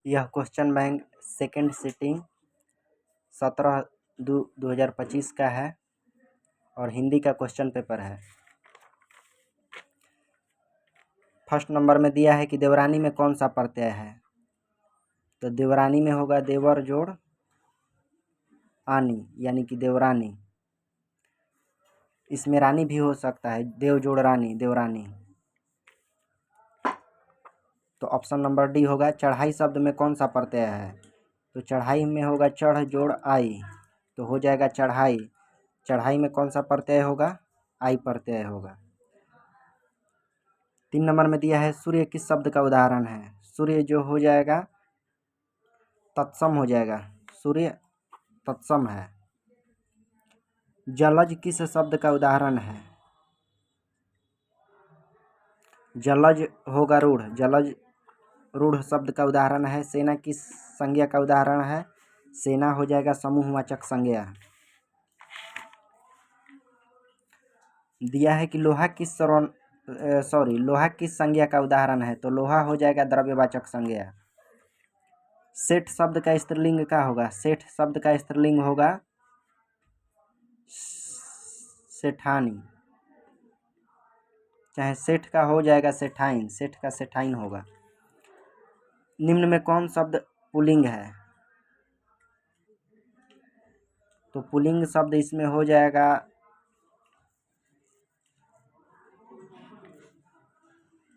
यह question bank second sitting 17/2/2025 का है और हिंदी का क्वेश्चन पेपर है। फर्स्ट नंबर में दिया है कि देवरानी में कौन सा प्रत्यय है, तो देवरानी में होगा देवर जोड़ आनी यानी कि देवरानी। इसमें रानी भी हो सकता है, देव जोड़ रानी देवरानी। तो ऑप्शन नंबर डी होगा। चढ़ाई शब्द में कौन सा प्रत्यय है, तो चढ़ाई में होगा चढ़ जोड़ आई, तो हो जाएगा चढ़ाई। चढ़ाई में कौन सा प्रत्यय होगा, आई प्रत्यय होगा। 3 नंबर में दिया है सूर्य किस शब्द का उदाहरण है, सूर्य जो हो जाएगा तत्सम हो जाएगा, सूर्य तत्सम है। जलज किस शब्द का उदाहरण है, जलज होगा रूढ़, जलज रूढ़ शब्द का उदाहरण है। सेना किस संज्ञा का उदाहरण है, सेना हो जाएगा समूहवाचक संज्ञा। दिया है कि लोहा किस लोहा किस संज्ञा का उदाहरण है, तो लोहा हो जाएगा द्रव्यवाचक संज्ञा। सेठ शब्द का स्त्रीलिंग क्या होगा, सेठ शब्द का स्त्रीलिंग होगा सेठानी, चाहे सेठ का हो जाएगा सेठाइन, सेठ का सेठाइन होगा। निम्न में कौन शब्द पुल्लिंग है, तो पुल्लिंग शब्द इसमें हो जाएगा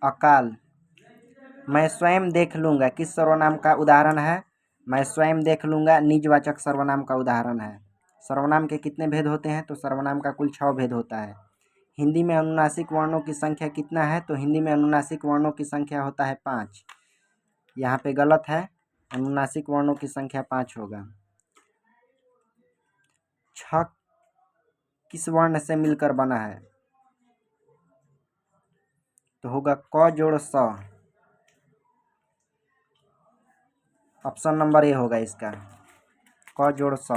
अकाल। मैं स्वयं देख लूँगा किस सर्वनाम का उदाहरण है, मैं स्वयं देख लूँगा निजवाचक सर्वनाम का उदाहरण है। सर्वनाम के कितने भेद होते हैं, तो सर्वनाम का कुल 6 भेद होता है। हिंदी में अनुनासिक वर्णों की संख्या कितना है, तो हिंदी में अनुनासिक वर्णों की संख्या होता है 5। यहाँ पे गलत है, अनुनासिक वर्णों की संख्या 5 होगा। 6 किस वर्ण से मिलकर बना है, तो होगा क जोड़ स। ऑप्शन नंबर ए होगा इसका, क जोड़ स।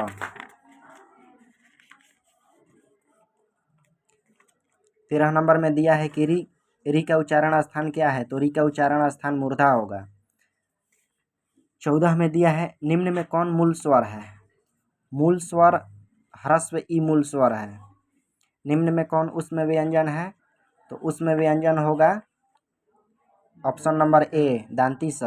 13 नंबर में दिया है कि री का उच्चारण स्थान क्या है, तो री का उच्चारण स्थान मूर्धा होगा। 14 में दिया है निम्न में कौन मूल स्वर है, मूल स्वर ह्रस्व ई मूल स्वर है। निम्न में कौन उसमें व्यंजन है, तो उसमें व्यंजन होगा ऑप्शन नंबर ए दांती स।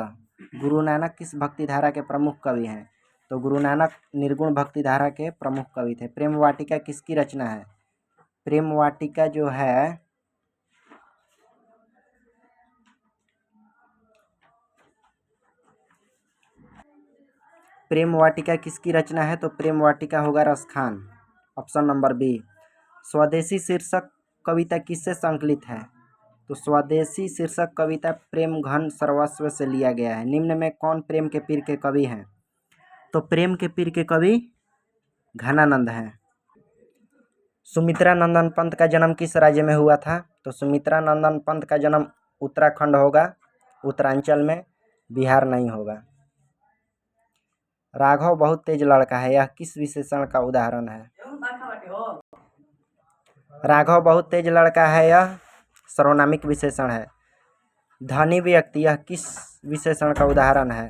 गुरु नानक किस भक्ति धारा के प्रमुख कवि हैं, तो गुरु नानक निर्गुण भक्ति धारा के प्रमुख कवि थे। प्रेम वाटिका किसकी रचना है, प्रेम वाटिका जो है प्रेम वाटिका किसकी रचना है, तो प्रेम वाटिका होगा रसखान, ऑप्शन नंबर बी। स्वदेशी शीर्षक कविता किससे संकलित है, तो स्वदेशी शीर्षक कविता प्रेम घन सर्वस्व से लिया गया है। निम्न में कौन प्रेम के पीर के कवि हैं, तो प्रेम के पीर के कवि घनानंद हैं। सुमित्रा नंदन पंत का जन्म किस राज्य में हुआ था, तो सुमित्रा नंदन पंत का जन्म उत्तराखंड होगा, उत्तरांचल में, बिहार नहीं होगा। राघव बहुत तेज लड़का है, यह किस विशेषण का उदाहरण है, राघव बहुत तेज लड़का है यह सर्वनामिक विशेषण है। धनी व्यक्ति यह किस विशेषण का उदाहरण है,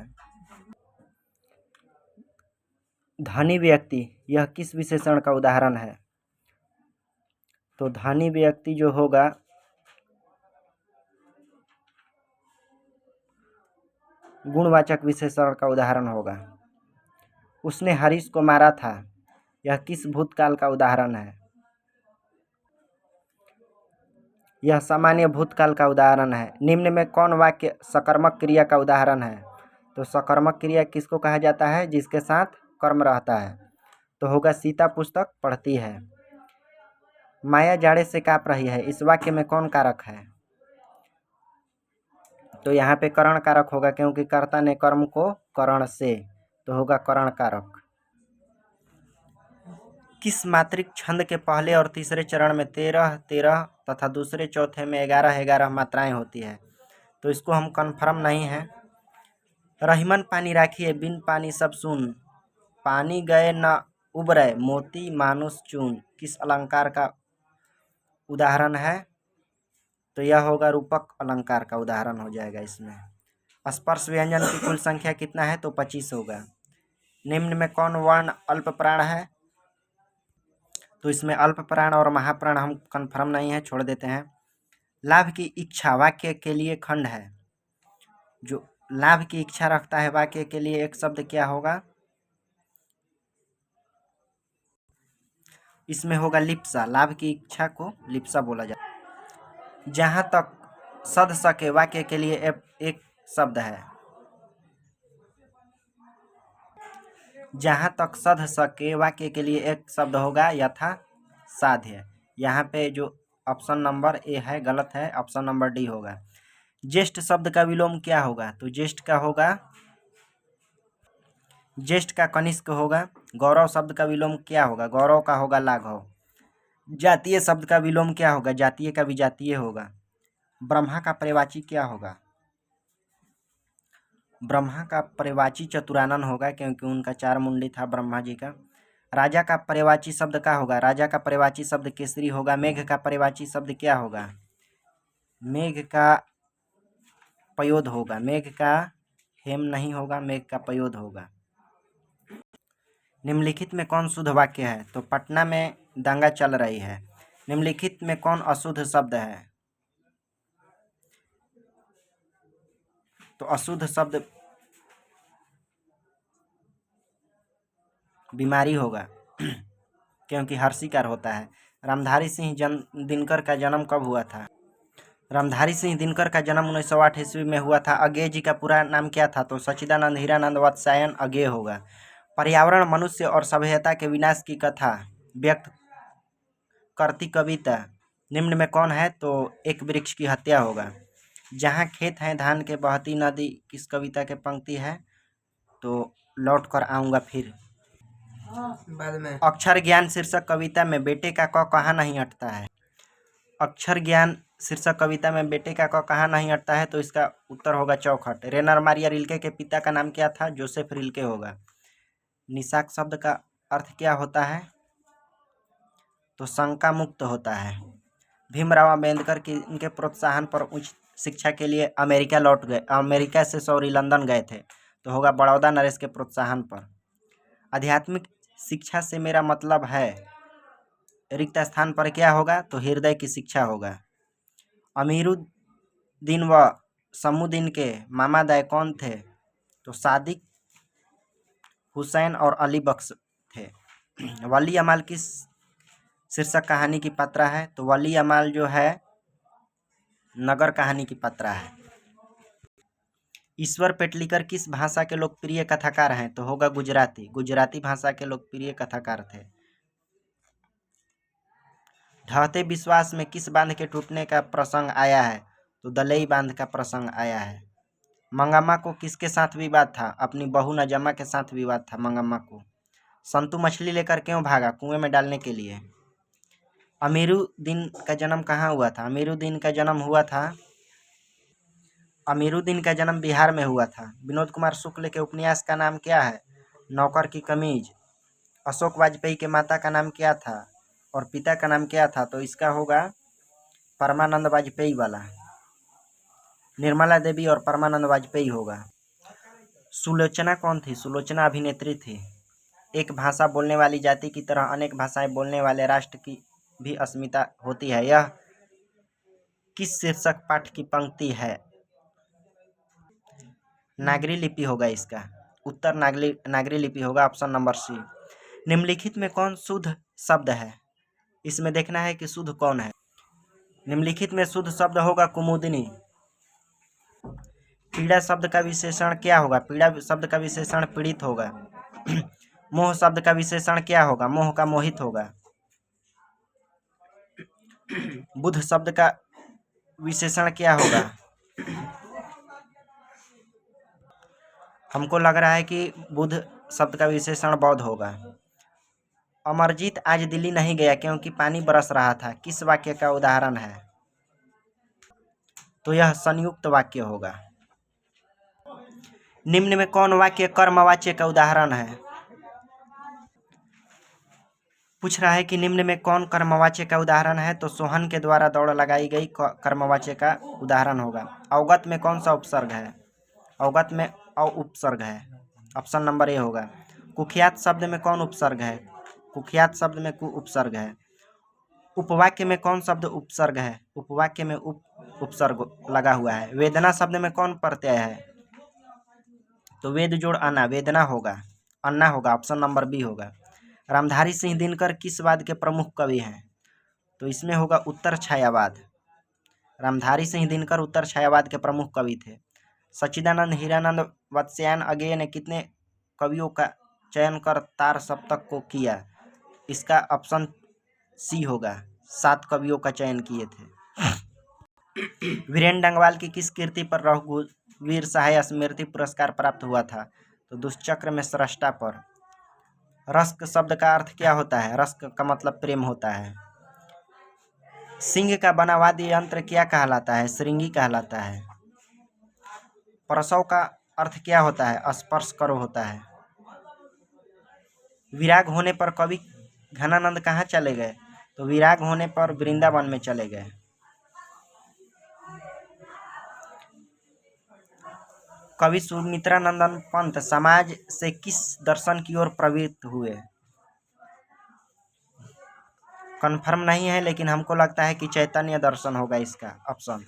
धनी व्यक्ति यह किस विशेषण का उदाहरण है, तो धनी व्यक्ति जो होगा गुणवाचक विशेषण का उदाहरण होगा। उसने हरीश को मारा था, यह किस भूतकाल का उदाहरण है, यह सामान्य भूतकाल का उदाहरण है। निम्न में कौन वाक्य सकर्मक क्रिया का उदाहरण है, तो सकर्मक क्रिया किसको कहा जाता है, जिसके साथ कर्म रहता है, तो होगा सीता पुस्तक पढ़ती है। माया जाड़े से काँप रही है, इस वाक्य में कौन कारक है, तो यहाँ पे करण कारक होगा, क्योंकि कर्ता ने कर्म को करण से, तो होगा करण कारक। किस मात्रिक छंद के पहले और तीसरे चरण में 13-13 तथा दूसरे चौथे में 11-11 मात्राएं होती है, तो इसको हम कन्फर्म नहीं है। रहीमन पानी राखिए बिन पानी सब सुन, पानी गए न उबरे मोती मानुष चून, किस अलंकार का उदाहरण है, तो यह होगा रूपक अलंकार का उदाहरण हो जाएगा इसमें। स्पर्श व्यंजन की कुल संख्या कितना है? तो 25 होगा। निम्न में कौन वर्ण अल्प प्राण है? तो इसमें अल्प प्राण और महाप्राण हम कंफर्म नहीं है, छोड़ देते हैं। लाभ की इच्छा वाक्य के लिए खंड है। जो लाभ की इच्छा रखता है वाक्य के लिए एक शब्द क्या होगा? इसमें होगा लिप्सा। लाभ की इच्छा को लिप्सा बोला जाता है। जहां तक सद सके वाक्य के लिए एक शब्द है। जहां तक सध सके वाक्य के लिए एक शब्द होगा यथा साध्य। यहाँ पे जो ऑप्शन नंबर ए है गलत है, ऑप्शन नंबर डी होगा। ज्येष्ठ शब्द का विलोम क्या होगा? तो ज्येष्ठ का होगा, ज्येष्ठ का कनिष्क होगा। गौरव शब्द का विलोम क्या होगा? गौरव का होगा लाघव। जातीय शब्द का विलोम क्या होगा? जातीय का विजातीय होगा। ब्रह्मा का पर्यायवाची क्या होगा? ब्रह्मा का पर्यायवाची चतुरानन होगा, क्योंकि उनका 4 मुंडी था ब्रह्मा जी का। राजा का पर्यायवाची शब्द क्या होगा? राजा का पर्यायवाची शब्द केसरी होगा। मेघ का पर्यायवाची शब्द क्या होगा? मेघ का पयोद होगा। मेघ का हेम नहीं होगा, मेघ का पयोद होगा। निम्नलिखित में कौन शुद्ध वाक्य है? तो पटना में दंगा चल रही है। निम्नलिखित में कौन अशुद्ध शब्द है? तो अशुद्ध शब्द बीमारी होगा, क्योंकि हर्षिकार होता है। रामधारी सिंह दिनकर का जन्म कब हुआ था? रामधारी सिंह दिनकर का जन्म 1908 ईस्वी में हुआ था। अज्ञेय जी का पूरा नाम क्या था? तो सच्चिदानंद हीरानंद वात्स्यायन अज्ञेय होगा। पर्यावरण, मनुष्य और सभ्यता के विनाश की कथा व्यक्त करती कविता निम्न में कौन है? तो एक वृक्ष की हत्या होगा। जहाँ खेत है धान के बहती नदी किस कविता के पंक्ति है? तो लौट कर आऊँगा फिर बाद में। अक्षर ज्ञान शीर्षक कविता में बेटे का क कहाँ नहीं अटता है? अक्षर ज्ञान शीर्षक कविता में बेटे का क कहाँ नहीं अटता है? तो इसका उत्तर होगा चौखट। रेनर मारिया रिल्के के पिता का नाम क्या था? जोसेफ रिल्के होगा। निशाक शब्द का अर्थ क्या होता है? तो शंका मुक्त होता है। भीमराव अम्बेडकर की इनके प्रोत्साहन पर उच्च शिक्षा के लिए अमेरिका से लंदन गए थे। तो होगा बड़ौदा नरेश के प्रोत्साहन पर। आध्यात्मिक शिक्षा से मेरा मतलब है, रिक्त स्थान पर क्या होगा? तो हृदय की शिक्षा होगा। अमीरुद्दीन व शमसुद्दीन के मामादाय कौन थे? तो सादिक हुसैन और अली बख्श थे। वली अमाल किस शीर्षक कहानी की पात्रा है? तो वली अमाल जो है नगर कहानी की पात्रा है। ईश्वर पेटलीकर किस भाषा के लोकप्रिय कथाकार हैं? तो होगा गुजराती। गुजराती भाषा के लोकप्रिय कथाकार थे। ढहते विश्वास में किस बांध के टूटने का प्रसंग आया है? तो दलई बांध का प्रसंग आया है। मंगम्मा को किसके साथ विवाद था? अपनी बहू नजम्मा के साथ विवाद था मंगम्मा को। संतू मछली लेकर क्यों भागा? कुएं में डालने के लिए। अमीरुद्दीन का जन्म कहाँ हुआ था? अमीरुद्दीन का जन्म बिहार में हुआ था। विनोद कुमार शुक्ल के उपन्यास का नाम क्या है? नौकर की कमीज। अशोक वाजपेयी के माता का नाम क्या था और पिता का नाम क्या था? तो इसका होगा परमानंद वाजपेयी वाला। निर्मला देवी और परमानंद वाजपेयी होगा। सुलोचना कौन थी? सुलोचना अभिनेत्री थी। एक भाषा बोलने वाली जाति की तरह अनेक भाषाएं बोलने वाले राष्ट्र की भी अस्मिता होती है। यह किस शीर्षक पाठ की पंक्ति है? नागरी लिपि होगा इसका उत्तर। नागरी लिपि होगा, ऑप्शन नंबर सी। निम्नलिखित में कौन शुद्ध शब्द है? इसमें देखना है कि शुद्ध कौन है। निम्नलिखित में शुद्ध शब्द होगा कुमुदिनी। पीड़ा शब्द का विशेषण क्या होगा? पीड़ा शब्द का विशेषण पीड़ित होगा। मोह शब्द का विशेषण क्या होगा? मोह का मोहित होगा। बुध शब्द का विशेषण क्या होगा? हमको लग रहा है कि बुध शब्द का विशेषण बौद्ध होगा। अमरजीत आज दिल्ली नहीं गया क्योंकि पानी बरस रहा था। किस वाक्य का उदाहरण है? तो यह संयुक्त वाक्य होगा। निम्न में कौन वाक्य कर्मवाच्य का उदाहरण है? पूछ रहा है कि निम्न में कौन कर्मवाच्य का उदाहरण है? तो सोहन के द्वारा दौड़ लगाई गई कर्मवाच्य का उदाहरण होगा। अवगत में कौन सा उपसर्ग है? अवगत में अ उपसर्ग है, ऑप्शन नंबर ए होगा। कुख्यात शब्द में कौन उपसर्ग है? कुख्यात शब्द में कु उपसर्ग है। उपवाक्य में कौन शब्द उपसर्ग है? उपवाक्य में उपसर्ग लगा हुआ है। वेदना शब्द में कौन प्रत्यय है? तो वेद जोड़ अन्ना, वेदना होगा, अन्ना होगा, ऑप्शन नंबर बी होगा। रामधारी सिंह दिनकर किस वाद के प्रमुख कवि हैं? तो इसमें होगा उत्तर छायावाद। रामधारी सिंह दिनकर उत्तर छायावाद के प्रमुख कवि थे। सच्चिदानंद हीरानंद वत्स्यायन अगेय ने कितने कवियों का चयन कर तार सप्तक को किया? इसका ऑप्शन सी होगा, 7 कवियों का चयन किए थे। वीरेन डंगवाल की किस कृति पर रघुवीर सहाय स्मृति पुरस्कार प्राप्त हुआ था? तो दुष्चक्र में स्रष्टा पर। रस्क शब्द का अर्थ क्या होता है? रस्क का मतलब प्रेम होता है। सिंह का बना वाद्य यंत्र क्या कहलाता है? श्रृंगी कहलाता है। प्रसव का अर्थ क्या होता है? स्पर्श करो होता है। विराग होने पर कवि घनानंद कहाँ चले गए? तो विराग होने पर वृंदावन में चले गए। कवि सुमित्रानंदन पंत समाज से किस दर्शन की ओर प्रवृत्त हुए? कन्फर्म नहीं है, लेकिन हमको लगता है कि चैतन्य दर्शन होगा इसका ऑप्शन।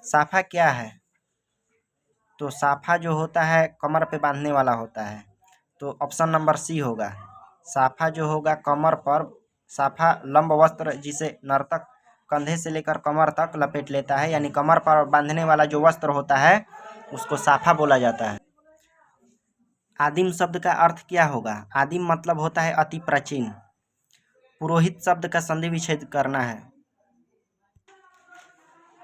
साफा क्या है? तो साफा जो होता है कमर पे बांधने वाला होता है, तो ऑप्शन नंबर सी होगा। साफा जो होगा कमर पर, साफा लंब वस्त्र जिसे नर्तक कंधे से लेकर कमर तक लपेट लेता है, यानी कमर पर बांधने वाला जो वस्त्र होता है उसको साफा बोला जाता है। आदिम शब्द का अर्थ क्या होगा? आदिम मतलब होता है अति प्राचीन। पुरोहित शब्द का संधि विच्छेद करना है।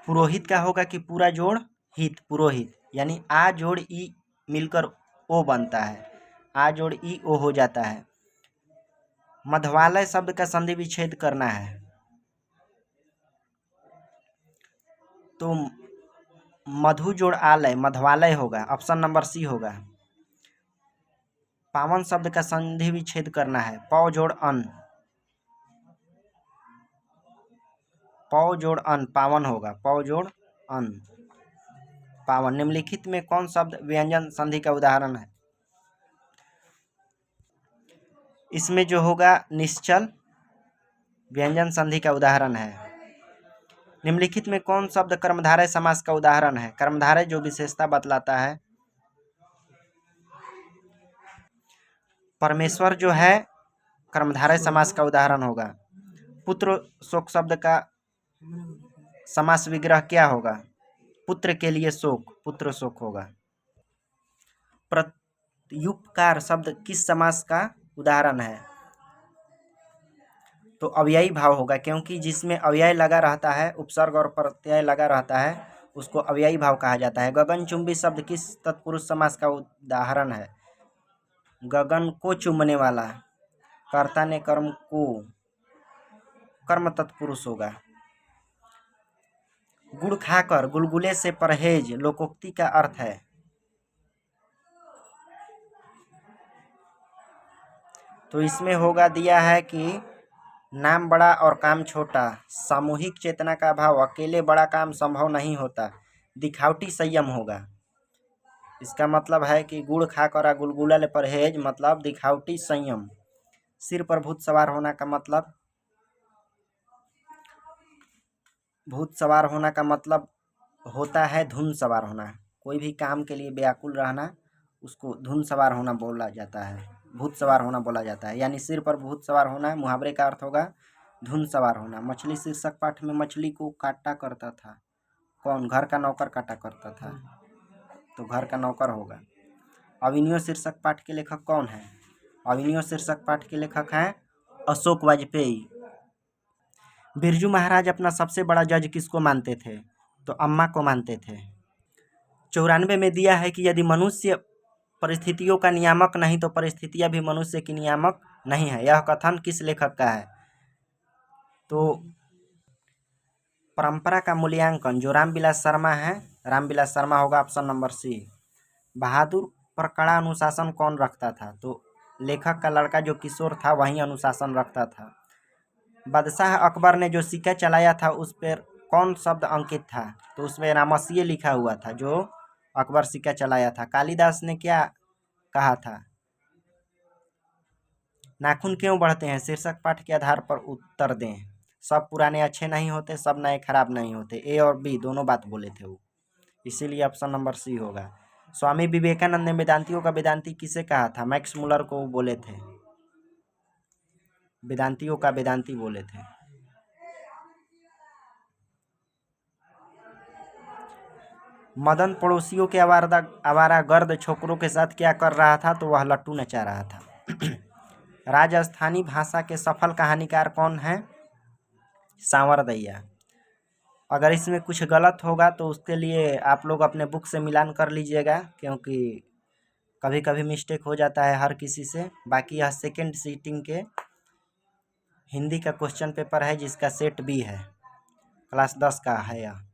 पुरोहित का होगा कि पूरा जोड़ हित, पुरोहित, यानी आ जोड़ ई मिलकर ओ बनता है, आ जोड़ ई ओ हो जाता है। मधवालय शब्द का संधि विच्छेद करना है, तो मधु जोड़ आलय मधवालय होगा, ऑप्शन नंबर सी होगा। पावन शब्द का संधि विच्छेद करना है, पौ जोड़ अन, पौ जोड़ अन पावन होगा, पौ जोड़ अन पावन। निम्नलिखित में कौन शब्द व्यंजन संधि का उदाहरण है? इसमें जो होगा निश्चल व्यंजन संधि का उदाहरण है। निम्नलिखित में कौन शब्द कर्मधारय समास का उदाहरण है? कर्मधारय जो विशेषता बतलाता है। परमेश्वर जो है कर्मधारय समास का उदाहरण होगा। पुत्र शोक शब्द का समास विग्रह क्या होगा? पुत्र के लिए शोक, पुत्र शोक होगा। प्रत्युपकार शब्द किस समास का उदाहरण है? तो अव्ययी भाव होगा, क्योंकि जिसमें अव्यय लगा रहता है, उपसर्ग और प्रत्यय लगा रहता है, उसको अव्ययी भाव कहा जाता है। गगनचुंबी शब्द किस तत्पुरुष समास का उदाहरण है? गगन को चुंबने वाला, कर्ता ने कर्म को, कर्म तत्पुरुष होगा। गुड़ खाकर गुलगुले से परहेज लोकोक्ति का अर्थ है। तो इसमें होगा दिया है कि नाम बड़ा और काम छोटा, सामूहिक चेतना का अभाव, अकेले बड़ा काम संभव नहीं होता, दिखावटी संयम होगा। इसका मतलब है कि गुड़ खाकर गुलगुला ले परहेज मतलब दिखावटी संयम। सिर पर भूत सवार होना का मतलब, भूत सवार होना का मतलब होता है धुन सवार होना। कोई भी काम के लिए व्याकुल रहना, उसको धुन सवार होना बोला जाता है, भूत सवार होना बोला जाता है। यानी सिर पर भूत सवार होना मुहावरे का अर्थ होगा धुन सवार होना। मछली शीर्षक पाठ में मछली को काटा करता था कौन? घर का नौकर काटा करता था, तो घर का नौकर होगा। अविनियो शीर्षक पाठ के लेखक कौन है? अविनियो शीर्षक पाठ के लेखक हैं अशोक वाजपेयी। बिरजू महाराज अपना सबसे बड़ा जज किसको मानते थे? तो अम्मा को मानते थे। 94 में दिया है कि यदि मनुष्य परिस्थितियों का नियामक नहीं तो परिस्थितियां भी मनुष्य की नियामक नहीं है। यह कथन किस लेखक का है? तो परंपरा का मूल्यांकन जो रामविलास शर्मा है, रामविलास शर्मा होगा, ऑप्शन नंबर सी। बहादुर पर कड़ा अनुशासन कौन रखता था? तो लेखक का लड़का जो किशोर था वही अनुशासन रखता था। बादशाह अकबर ने जो सिक्का चलाया था उस पर कौन शब्द अंकित था? तो उसमें रामसिये लिखा हुआ था, जो अकबर सिक्का चलाया था। कालिदास ने क्या कहा था? नाखून क्यों बढ़ते हैं? शीर्षक पाठ के आधार पर उत्तर दें। सब पुराने अच्छे नहीं होते, सब नए खराब नहीं होते। ए और बी दोनों बात बोले थे वो, इसीलिए ऑप्शन नंबर सी होगा। स्वामी विवेकानंद ने वेदांतियों का वेदांती किसे कहा था? मैक्स मुलर को बोले थे, वेदांतियों का वेदांती बोले थे। मदन पड़ोसियों के आवारागर्द छोकरों के साथ क्या कर रहा था? तो वह लट्टू नचा रहा था। राजस्थानी भाषा के सफल कहानीकार कौन हैं? सांवरदैया। अगर इसमें कुछ गलत होगा तो उसके लिए आप लोग अपने बुक से मिलान कर लीजिएगा, क्योंकि कभी कभी मिस्टेक हो जाता है हर किसी से। बाकी यह सेकेंड सीटिंग के हिंदी का क्वेश्चन पेपर है, जिसका सेट बी है, क्लास 10 का है यह।